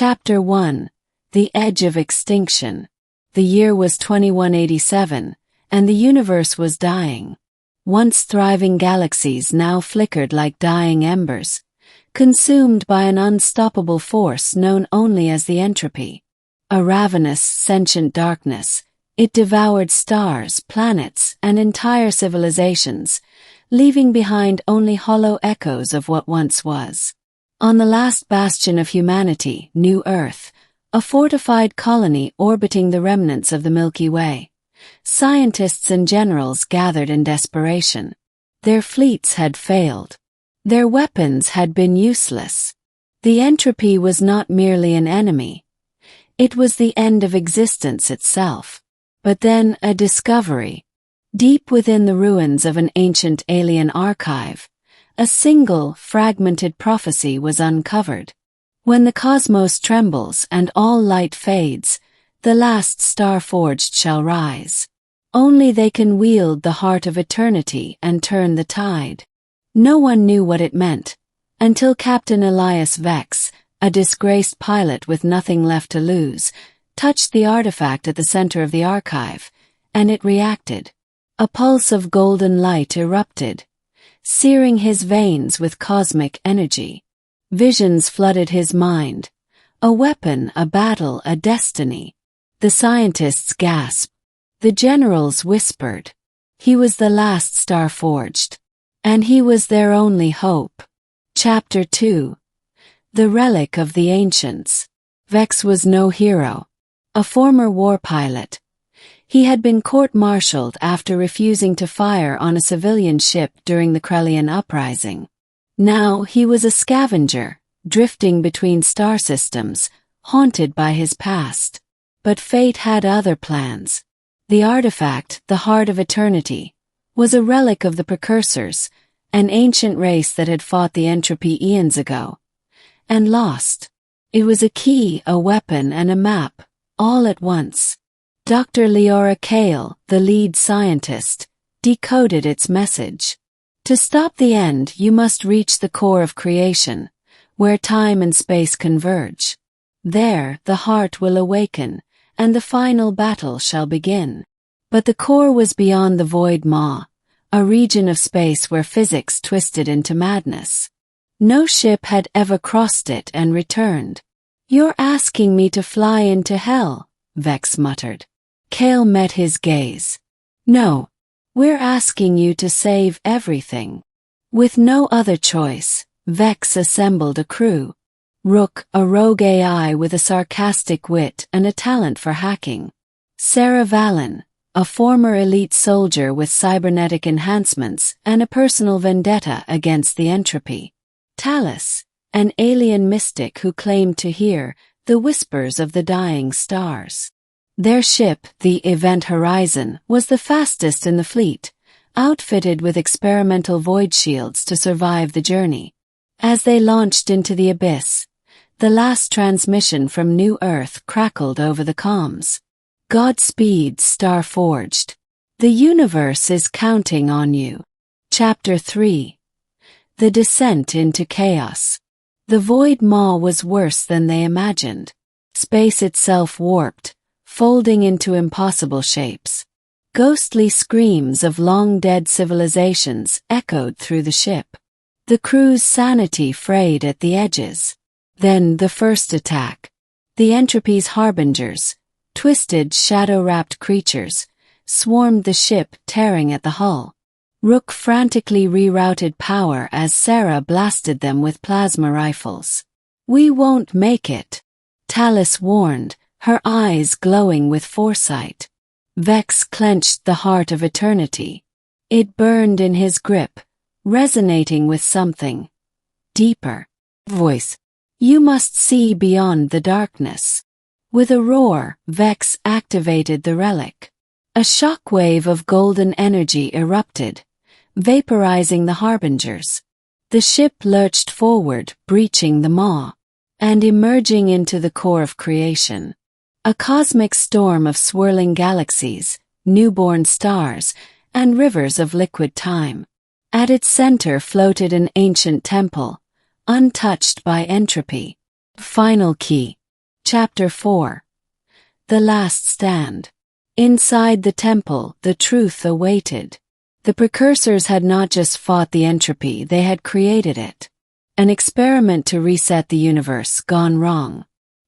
Chapter 1. The Edge of Extinction. The year was 2187, and the universe was dying. Once thriving galaxies now flickered like dying embers, consumed by an unstoppable force known only as the entropy. A ravenous, sentient darkness, it devoured stars, planets, and entire civilizations, leaving behind only hollow echoes of what once was. On the last bastion of humanity, New Earth, a fortified colony orbiting the remnants of the Milky Way, scientists and generals gathered in desperation. Their fleets had failed. Their weapons had been useless. The entropy was not merely an enemy. It was the end of existence itself. But then a discovery. Deep within the ruins of an ancient alien archive, a single, fragmented prophecy was uncovered. When the cosmos trembles and all light fades, the last star forged shall rise. Only they can wield the heart of eternity and turn the tide. No one knew what it meant, until Captain Elias Vex, a disgraced pilot with nothing left to lose, touched the artifact at the center of the archive, and it reacted. A pulse of golden light erupted, searing his veins with cosmic energy. Visions flooded his mind. A weapon, a battle, a destiny. The scientists gasped. The generals whispered. He was the last star forged. And he was their only hope. Chapter 2. The Relic of the Ancients. Vex was no hero. A former war pilot. He had been court-martialed after refusing to fire on a civilian ship during the Krellian uprising. Now he was a scavenger, drifting between star systems, haunted by his past. But fate had other plans. The artifact, the Heart of Eternity, was a relic of the Precursors, an ancient race that had fought the entropy eons ago, and lost. It was a key, a weapon, and a map, all at once. Dr. Leora Kale, the lead scientist, decoded its message. To stop the end, you must reach the core of creation, where time and space converge. There, the heart will awaken, and the final battle shall begin. But the core was beyond the void maw, a region of space where physics twisted into madness. No ship had ever crossed it and returned. "You're asking me to fly into hell," Vex muttered. Kale met his gaze. "No, we're asking you to save everything." With no other choice, Vex assembled a crew. Rook, a rogue AI with a sarcastic wit and a talent for hacking. Sarah Valen, a former elite soldier with cybernetic enhancements and a personal vendetta against the entropy. Talus, an alien mystic who claimed to hear the whispers of the dying stars. Their ship, the Event Horizon, was the fastest in the fleet, outfitted with experimental void shields to survive the journey. As they launched into the abyss, the last transmission from New Earth crackled over the comms. "Godspeed, Star Forged. The universe is counting on you." Chapter 3. The Descent into Chaos. The void maw was worse than they imagined. Space itself warped, folding into impossible shapes. Ghostly screams of long-dead civilizations echoed through the ship. The crew's sanity frayed at the edges. Then the first attack. The entropy's harbingers, twisted, shadow-wrapped creatures, swarmed the ship, tearing at the hull. Rook frantically rerouted power as Sarah blasted them with plasma rifles. "We won't make it," Talus warned, her eyes glowing with foresight. Vex clenched the Heart of Eternity. It burned in his grip, resonating with something deeper. Voice. "You must see beyond the darkness." With a roar, Vex activated the relic. A shockwave of golden energy erupted, vaporizing the harbingers. The ship lurched forward, breaching the maw, and emerging into the core of creation. A cosmic storm of swirling galaxies, newborn stars, and rivers of liquid time. At its center floated an ancient temple, untouched by entropy. Final key. Chapter 4. The Last Stand. Inside the temple, the truth awaited. The precursors had not just fought the entropy, they had created it. An experiment to reset the universe gone wrong.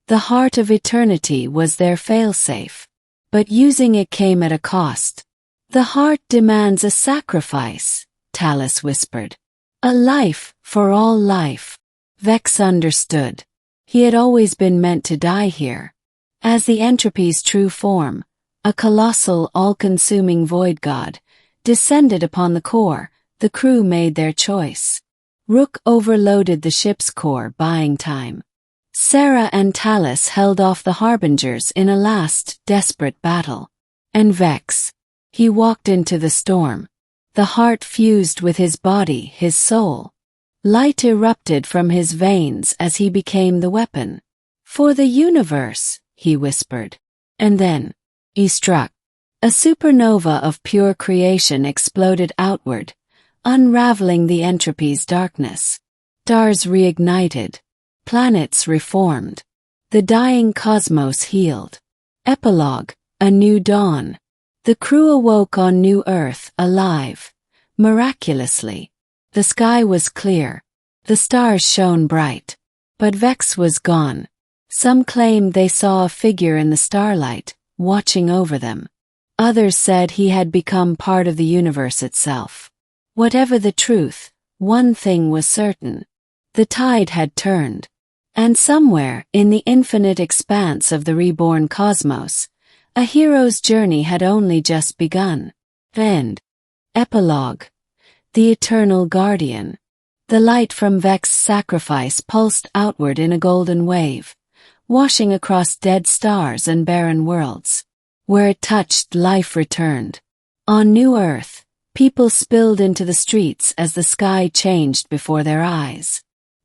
The heart of eternity was their failsafe. But using it came at a cost. The heart demands a sacrifice, Talus whispered. A life for all life. Vex understood. He had always been meant to die here. As the entropy's true form, a colossal, all-consuming void god, descended upon the core, the crew made their choice. Rook overloaded the ship's core, buying time. Sarah and Talus held off the Harbingers in a last, desperate battle. And Vex. He walked into the storm. The heart fused with his body, his soul. Light erupted from his veins as he became the weapon. For the universe, he whispered. And then, he struck. A supernova of pure creation exploded outward, unraveling the entropy's darkness. Stars reignited. Planets reformed. The dying cosmos healed. Epilogue, a new dawn. The crew awoke on New Earth, alive. Miraculously. The sky was clear. The stars shone bright. But Vex was gone. Some claimed they saw a figure in the starlight, watching over them. Others said he had become part of the universe itself. Whatever the truth, one thing was certain. The tide had turned. And somewhere, in the infinite expanse of the reborn cosmos, a hero's journey had only just begun. End. Epilogue. The Eternal Guardian. The light from Vex's sacrifice pulsed outward in a golden wave, washing across dead stars and barren worlds. Where it touched, life returned. On New Earth, people spilled into the streets as the sky changed before their eyes.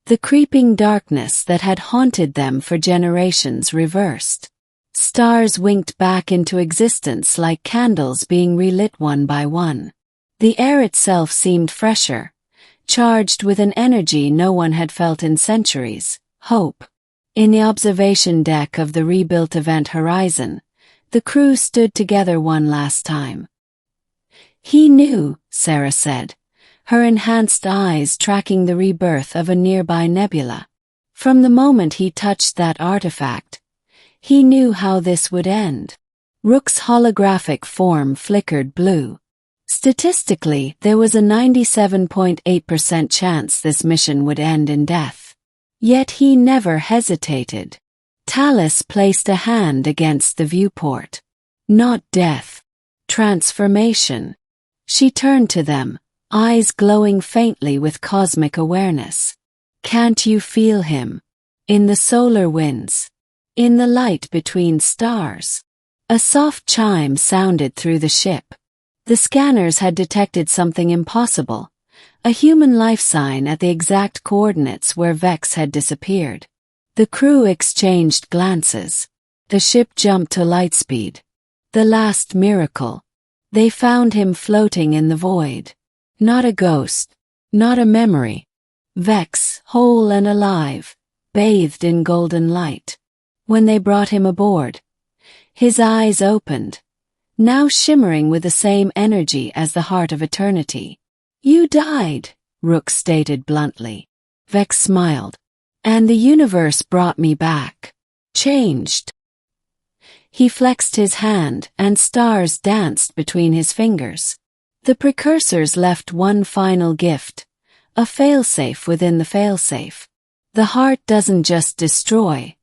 The creeping darkness that had haunted them for generations reversed. Stars winked back into existence like candles being relit one by one. The air itself seemed fresher, charged with an energy no one had felt in centuries, hope. In the observation deck of the rebuilt Event Horizon, the crew stood together one last time. He knew, Sarah said, her enhanced eyes tracking the rebirth of a nearby nebula. From the moment he touched that artifact, he knew how this would end. Rook's holographic form flickered blue. Statistically, there was a 97.8% chance this mission would end in death. Yet he never hesitated. Talus placed a hand against the viewport. Not death. Transformation. She turned to them, eyes glowing faintly with cosmic awareness. Can't you feel him? In the solar winds. In the light between stars. A soft chime sounded through the ship. The scanners had detected something impossible, a human life sign at the exact coordinates where Vex had disappeared. The crew exchanged glances. The ship jumped to lightspeed. The last miracle. They found him floating in the void. Not a ghost. Not a memory. Vex, whole and alive, bathed in golden light. When they brought him aboard, his eyes opened, now shimmering with the same energy as the heart of eternity. You died, Rook stated bluntly. Vex smiled. And the universe brought me back. Changed. He flexed his hand, and stars danced between his fingers. The precursors left one final gift, a failsafe within the failsafe. The heart doesn't just destroy.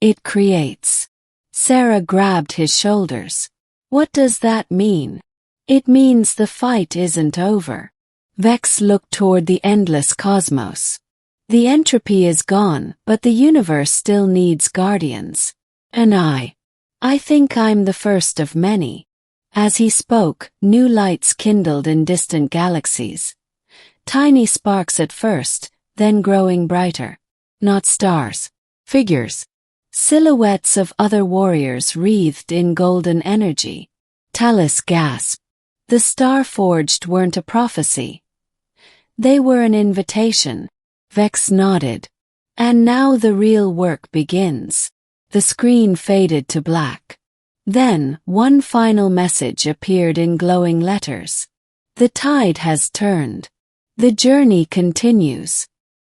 It creates. Sarah grabbed his shoulders. What does that mean? It means the fight isn't over. Vex looked toward the endless cosmos. The entropy is gone, but the universe still needs guardians. And I think I'm the first of many. As he spoke, new lights kindled in distant galaxies. Tiny sparks at first, then growing brighter. Not stars. Figures. Silhouettes of other warriors wreathed in golden energy. Talus gasped. The star-forged weren't a prophecy. They were an invitation. Vex nodded. And now the real work begins. The screen faded to black. Then, one final message appeared in glowing letters. The tide has turned. The journey continues.